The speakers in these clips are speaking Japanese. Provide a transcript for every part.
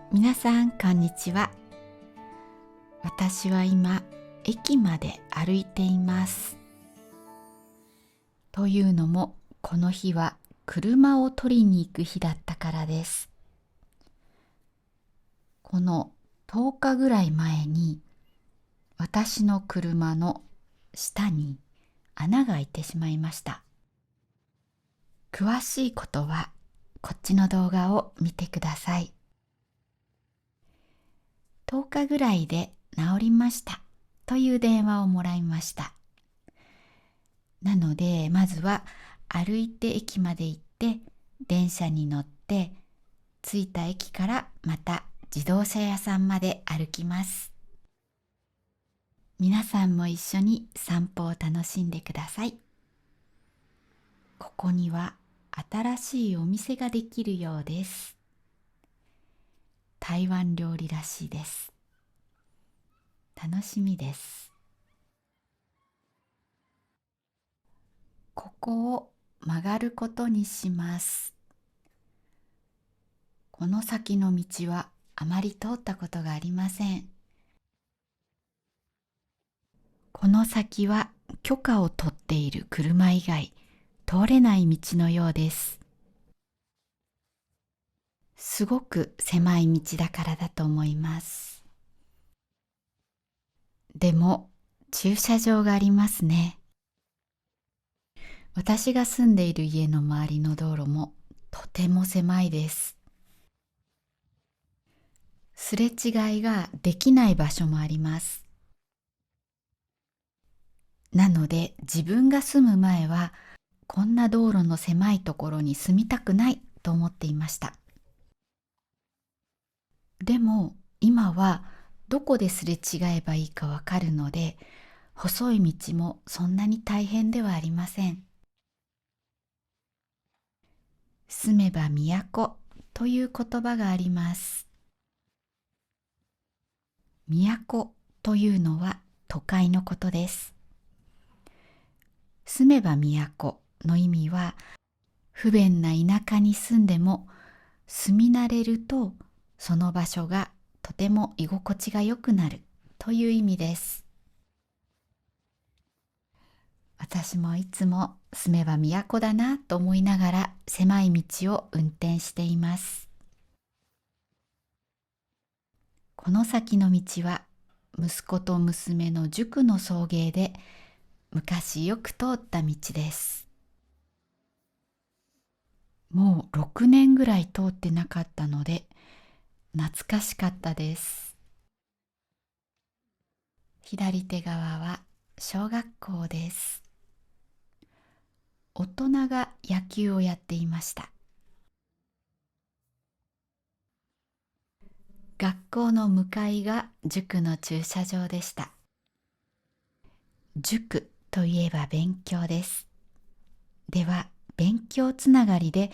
皆さんこんにちは。私は今駅まで歩いています。というのもこの日は車を取りに行く日だったからです。この10日ぐらい前に私の車の下に穴が開いてしまいました。詳しいことはこっちの動画を見てください。10日ぐらいで治りましたという電話をもらいました。なのでまずは歩いて駅まで行って電車に乗って着いた駅からまた自動車屋さんまで歩きます。皆さんも一緒に散歩を楽しんでください。ここには新しいお店ができるようです。台湾料理らしいです。楽しみです。ここを曲がることにします。この先の道はあまり通ったことがありません。この先は許可を取っている車以外通れない道のようです。すごく狭い道だからだと思います。でも駐車場がありますね。私が住んでいる家の周りの道路もとても狭いです。すれ違いができない場所もあります。なので自分が住む前はこんな道路の狭いところに住みたくないと思っていました。でも今はどこですれ違えばいいかわかるので、細い道もそんなに大変ではありません。住めば都という言葉があります。都というのは都会のことです。住めば都の意味は、不便な田舎に住んでも住み慣れるとその場所がとても居心地が良くなるという意味です。私もいつも住めば都だなと思いながら狭い道を運転しています。この先の道は息子と娘の塾の送迎で昔よく通った道です。もう6年ぐらい通ってなかったので懐かしかったです。左手側は小学校です。大人が野球をやっていました。学校の向かいが塾の駐車場でした。塾といえば勉強です。では、勉強つながりで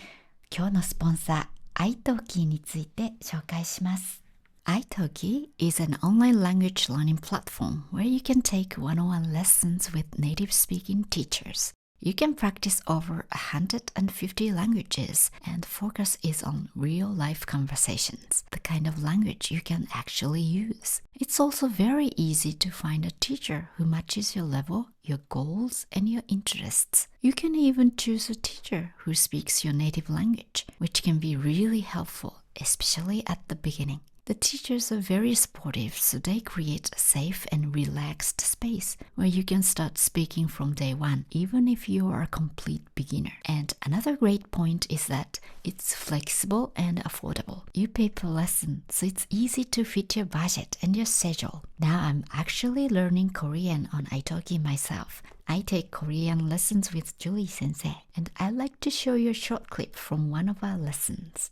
今日のスポンサー、iTalki について紹介します。iTalki is an online language learning platform where you can take one-on-one lessons with native-speaking teachers. You can practice over 150 languages, and focus is on real-life conversations, the kind of language you can actually use. It's also very easy to find a teacher who matches your level, your goals, and your interests. You can even choose a teacher who speaks your native language, which can be really helpful, especially at the beginning. The teachers are very supportive, so they create a safe and relaxed space where you can start speaking from day one, even if you are a complete beginner. And another great point is that it's flexible and affordable. You pay per lesson, so it's easy to fit your budget and your schedule. Now I'm actually learning Korean on iTalki myself. I take Korean lessons with Julie Sensei, and I'd like to show you a short clip from one of our lessons.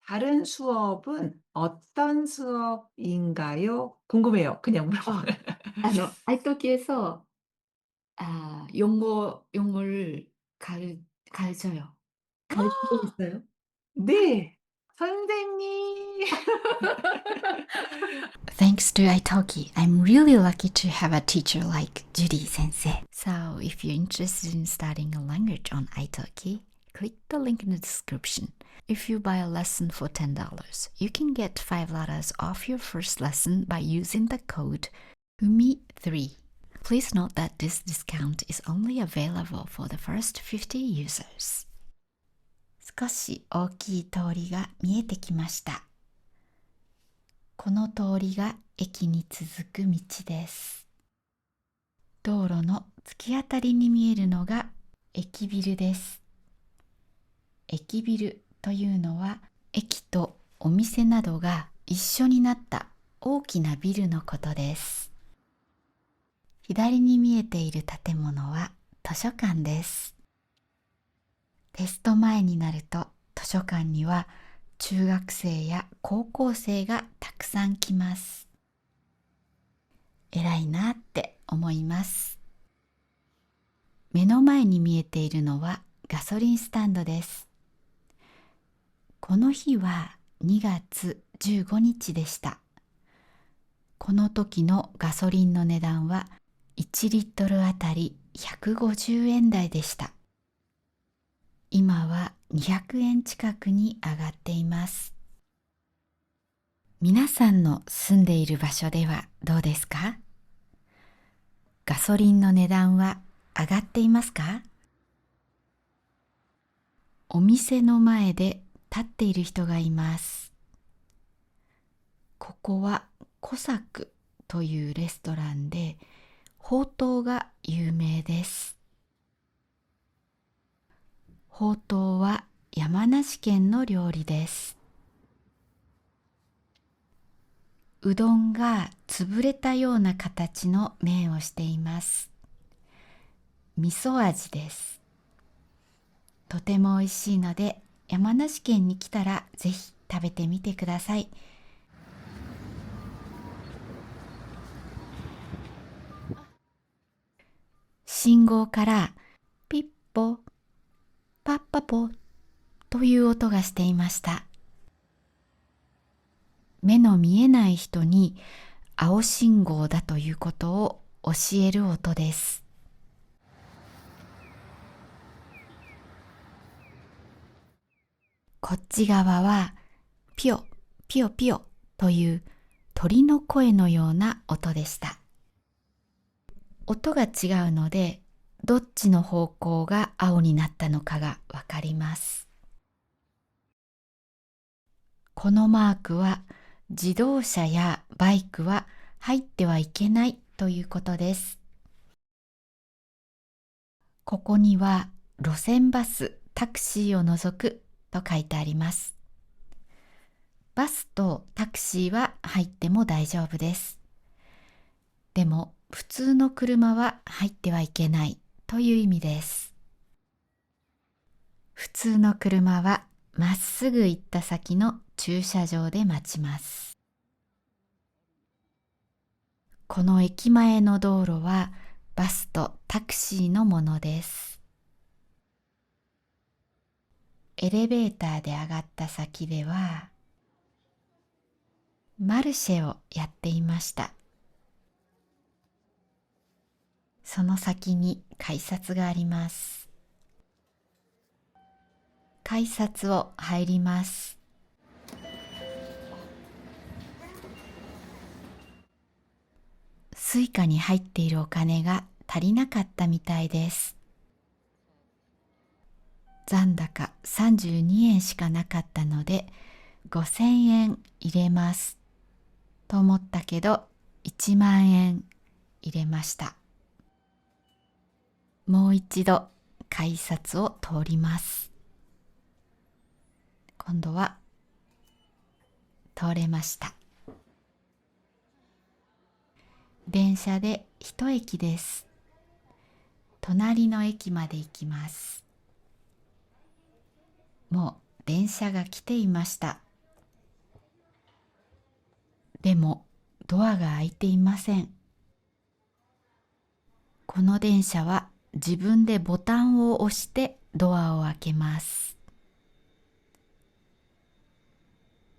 다른 수업은 어떤 수업인가요? 궁금해요. 그냥 물어봐요. iTalki에서 영어를 가르쳐요. 가르치고 있어요. 네. 선생님. Thanks to iTalki, I'm really lucky to have a teacher like Judy Sensei. So if you're interested in studying a language on iTalki, Click the link in the description. If you buy a lesson for $10, you can get $5 off your first lesson by using the code UMI3. Please note that this discount is only available for the first 50 users. 少し大きい通りが見えてきました。この通りが駅に続く道です。道路の突き当たりに見えるのが駅ビルです。駅ビルというのは駅とお店などが一緒になった大きなビルのことです。左に見えている建物は図書館です。テスト前になると図書館には中学生や高校生がたくさん来ます。偉いなって思います。目の前に見えているのはガソリンスタンドです。この日は2月15日でした。この時のガソリンの値段は1リットルあたり150円台でした。今は200円近くに上がっています。皆さんの住んでいる場所ではどうですか？ガソリンの値段は上がっていますか？お店の前で立っている人がいます。ここはコサクというレストランで、ほうとうが有名です。ほうとうは山梨県の料理です。うどんが潰れたような形の麺をしています。味噌味です。とても美味しいので、山梨県に来たらぜひ食べてみてください。信号からピッポ、パッパポという音がしていました。目の見えない人に青信号だということを教える音です。こっち側はピヨピヨピヨという鳥の声のような音でした。音が違うので、どっちの方向が青になったのかがわかります。このマークは自動車やバイクは入ってはいけないということです。ここには路線バス、タクシーを除くと書いてあります。バスとタクシーは入っても大丈夫です。でも普通の車は入ってはいけないという意味です。普通の車はまっすぐ行った先の駐車場で待ちます。この駅前の道路はバスとタクシーのものです。エレベーターで上がった先ではマルシェをやっていました。その先に改札があります。改札を入ります。スイカに入っているお金が足りなかったみたいです。残高32円しかなかったので5000円入れますと思ったけど1万円入れました。もう一度改札を通ります。今度は通れました。電車で一駅です。隣の駅まで行きます。もう電車が来ていました。でもドアが開いていません。この電車は自分でボタンを押してドアを開けます。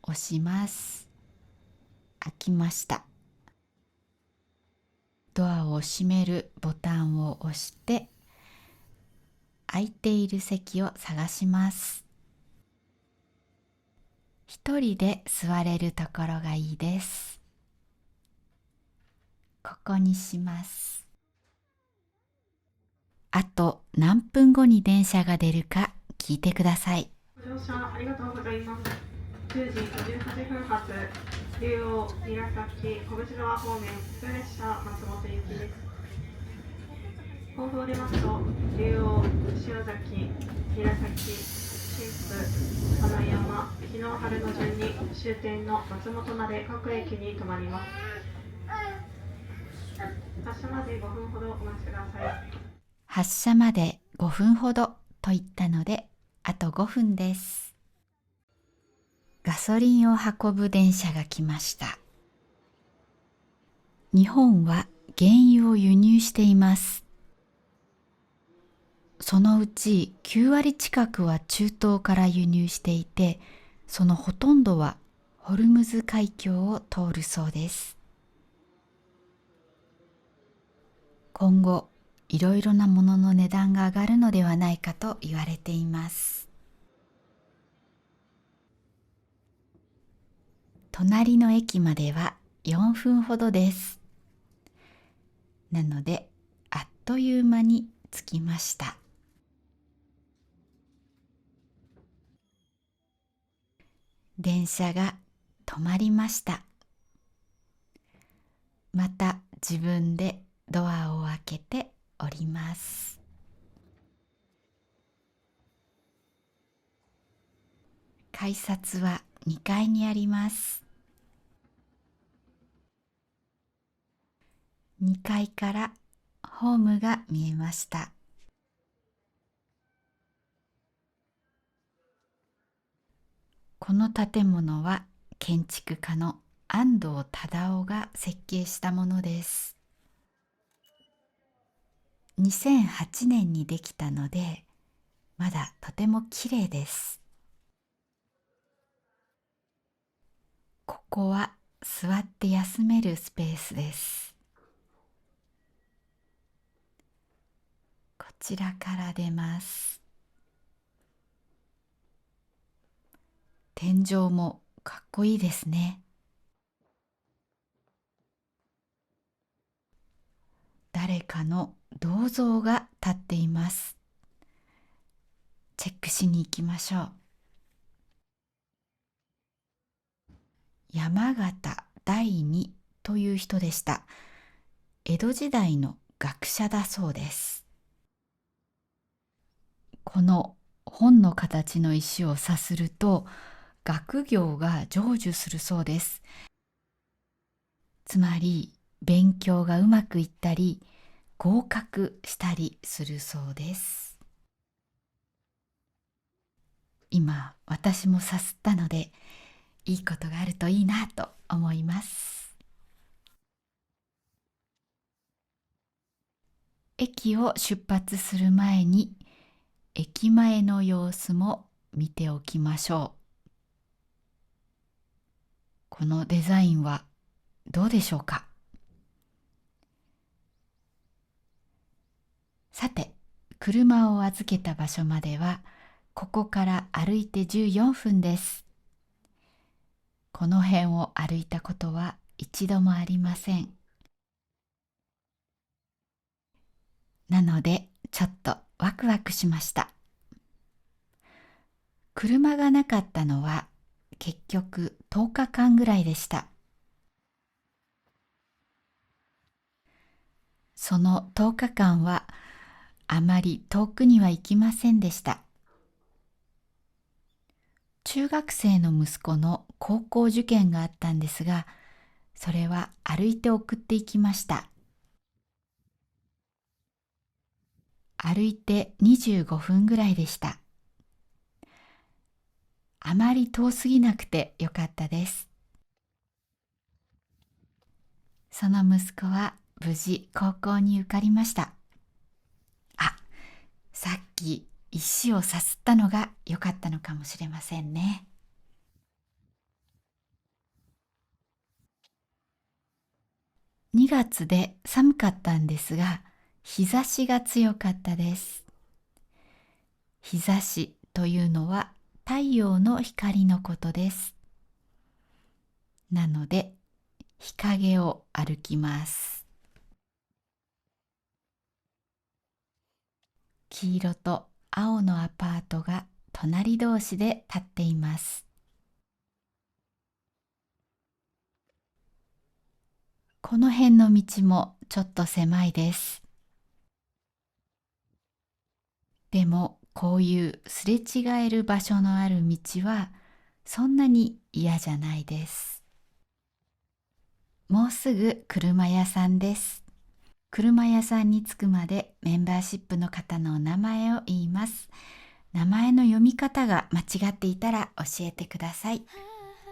押します。開きました。ドアを閉めるボタンを押して空いている席を探します。一人で座れるところがいいです。ここにします。あと何分後に電車が出るか聞いてください。ご乗車ありがとうございます。10時58分発、竜王、韮崎、小淵沢方面、普通列車松本行きです。甲府を出ますと、竜王、塩崎、韮崎、新府、金山、日の春の順に終点の松本まで各駅に停まります。発車まで5分ほどお待ちください。発車まで5分ほどと言ったので、あと5分です。ガソリンを運ぶ電車が来ました。日本は原油を輸入しています。そのうち9割近くは中東から輸入していて、そのほとんどはホルムズ海峡を通るそうです。今後、いろいろなものの値段が上がるのではないかと言われています。隣の駅までは4分ほどです。なので、あっという間に着きました。電車が止まりました。また自分でドアを開けて降ります。改札は2階にあります。2階からホームが見えました。この建物は建築家の安藤忠雄が設計したものです。2008年にできたので、まだとても綺麗です。ここは座って休めるスペースです。こちらから出ます。天井もかっこいいですね。誰かの銅像が立っています。チェックしに行きましょう。山形第二という人でした。江戸時代の学者だそうです。この本の形の石をさすると、学業が成就するそうです。つまり、勉強がうまくいったり、合格したりするそうです。今、私もさすったので、いいことがあるといいなと思います。駅を出発する前に、駅前の様子も見ておきましょう。このデザインはどうでしょうか。さて、車を預けた場所までは、ここから歩いて14分です。この辺を歩いたことは一度もありません。なので、ちょっとワクワクしました。車がなかったのは結局10日間ぐらいでした。その10日間はあまり遠くには行きませんでした。中学生の息子の高校受験があったんですが、それは歩いて送っていきました。歩いて25分ぐらいでした。あまり遠すぎなくてよかったです。その息子は無事高校に受かりました。あ、さっき石をさすったのが良かったのかもしれませんね。2月で寒かったんですが、日差しが強かったです。日差しというのは太陽の光のことです。なので、日陰を歩きます。黄色と青のアパートが隣同士で建っています。この辺の道もちょっと狭いです。でもこういうすれ違える場所のある道はそんなに嫌じゃないです。もうすぐ車屋さんです。車屋さんに着くまでメンバーシップの方のお名前を言います。名前の読み方が間違っていたら教えてください。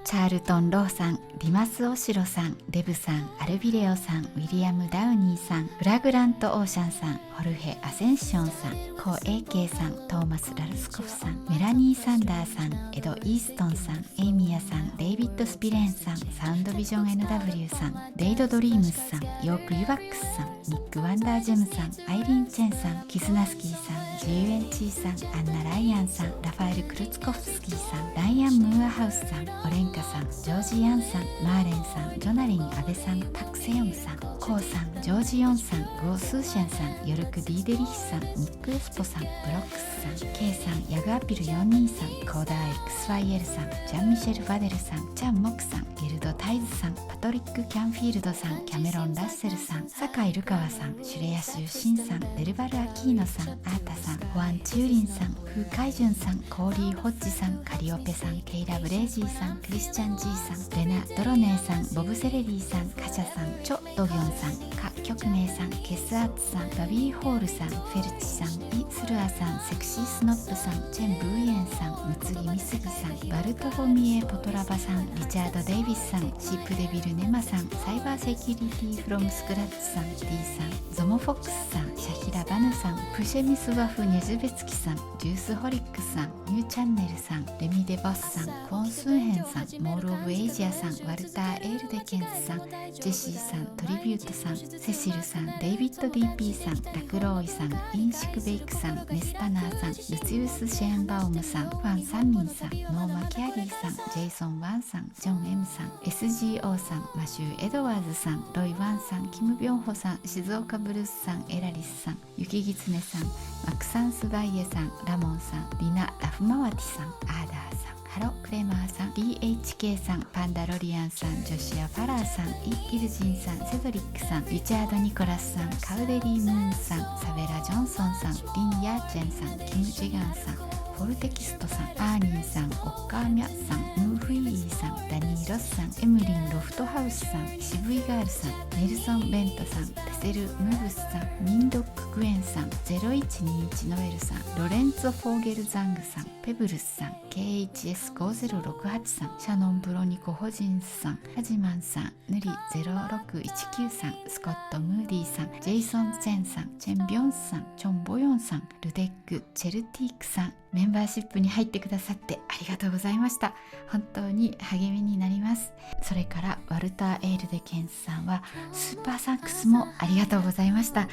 チャールトン・ローさん、ディマス・オシロさん、デブさん、アルビレオさん、ウィリアム・ダウニーさん、フラグラント・オーシャンさん、ホルヘ・アセンションさん、コー・エイケイさん、トーマス・ラルスコフさん、メラニー・サンダーさん、エド・イーストンさん、エイミヤさん、デイビッド・スピレンさん、サウンドビジョン NW さん、デイド・ドリームスさん、ヨーク・ユバックスさん、ニック・ワンダー・ジェムさん、アイリーン・チェンさん、キスナスキーさん、ジユエンチーさん、アンナ・ライアンさん、ラファエル・クルツコフスキーさん、ライアン・ムーアハウスさん、オレンカさん、ジョージ・ヤンさん、マーレンさん、ジョナリン・アベさん、パク・セヨムさん、コウさん、ジョージ・ヨンさん、ゴー・スーシェンさん、ヨルク・ディーデリヒさん、ニック・エスポさん、ブロックスさん、ケイさん、ヤグアピル42さん、コーダー XYL さん、ジャン・ミシェル・ファデルさん、チャン・モクさん、ゲルド・タイズさん、パトリック・キャンフィールドさん、キャメロン・ラッセルさん、酒井ルカワさん、シュレヤ・シュウシンさん、デルバル・アキーノさん、アータさん、ホアン・チューリンさん、フー・カイジュンさん、コーリー・ホッジさん、カリオペさん、ケイラ・ブレイジーさん、クリスチャン・ジーさん、レナ・ドロネーさん、ボブ・セレリーさん、カシャさん、チョ・ドギョンさん、カ・キョクネイさん、ケスアーツさん、バビー・ホールさん、フェルチさん、イ・スルアさん、セクシー・スノップさん、チェン・ブーイエンさん、ムツギ・ミスギさん、バルトフォミエ・ポトラバさん、リチャード・デイビスさん、シープ・デビル・ネマさん、サイバー・セキュリティ・フロム・スクラッチさん、D さん、ゾモフォックスさん、シャヒラ・バヌさん、プシェミスワフ・ニェジュベツキさん、ジュース・ホリックさん、ニューチャンネルさん、レミ・デ・バスさん、クォン・スンヘンさん、モール・オブ・エイジアさん、ワルター・エールデケンズさん、ジェシーさん、トリビュートさん、セシルさん、デイビッド DP さん、ラクローイさん、インシクベイクさん、メスタナーさん、ルツィウス・シェーンバウムさん、ファン・サンミンさん、ノーマ・キャリーさん、ジェイソン・ワンさん、ジョン・エムさん、SGO さん、マシュー・エドワーズさん、ロイ・ワンさん、キム・ビョンホさん、静岡ブルースさん、エラリスさん、ユキギツネさん、マクサンス・バイエさん、ラモンさん、リナ・ラフマワティさん、アーダーさん、ハロ・クレマーさん、 BHK さん、パンダ・ロリアンさん、ジョシア・ファラーさん、イ・ギルジンさん、セドリックさん、リチャード・ニコラスさん、カウデリー・ムーンさん、サベラ・ジョンソンさん、リン・ヤーチェンさん、キム・ジガンさん、フォルテキストさん、アーニーさん、オッカーミャさん、ムーフィーイさん、ダニー・ロスさん、エムリン・ロフトハウスさん、シブイガールさん、ネルソン・ベントさん、ペセル・ムーブスさん、ミンドック・グエンさん、0121ノエルさん、ロレンツォ・フォーゲルザングさん、ペブルスさん、KHS5068 さん、シャノン・ブロニコ・ホジンスさん、ハジマンさん、ヌリ0619さん、スコット・ムーディさん、ジェイソン・チェンさん、チェン・ビョンスさん、チョン・ボヨンさん、ルデック・チェルティークさん、メンバーシップに入ってくださってありがとうございました。本当に励みになります。それからワルター・エールデケンスさんはスーパーサンクスもありがとうございました。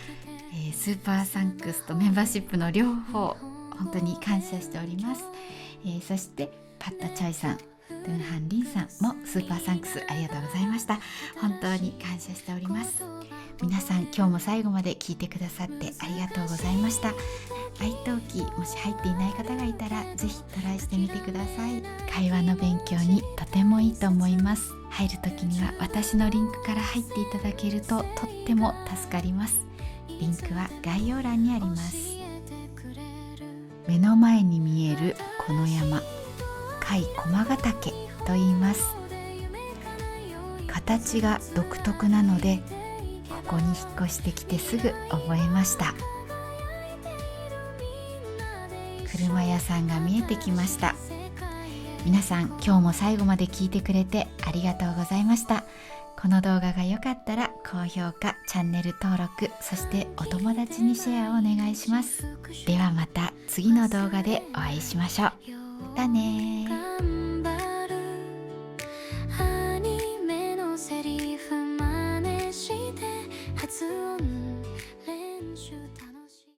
スーパーサンクスとメンバーシップの両方本当に感謝しております。そしてパッタチャイさん、ドゥンハンリンさんもスーパーサンクスありがとうございました。本当に感謝しております。皆さん今日も最後まで聞いてくださってありがとうございました。愛登記もし入っていない方がいたらぜひトライしてみてください。会話の勉強にとてもいいと思います。入る時には私のリンクから入っていただけるととっても助かります。リンクは概要欄にあります。目の前に見えるこの山、甲斐駒ヶ岳と言います。形が独特なのでここに引っ越してきてすぐ覚えました。車屋さんが見えてきました。皆さん今日も最後まで聞いてくれてありがとうございました。この動画が良かったら高評価、チャンネル登録、そしてお友達にシェアをお願いします。ではまた次の動画でお会いしましょう。またね。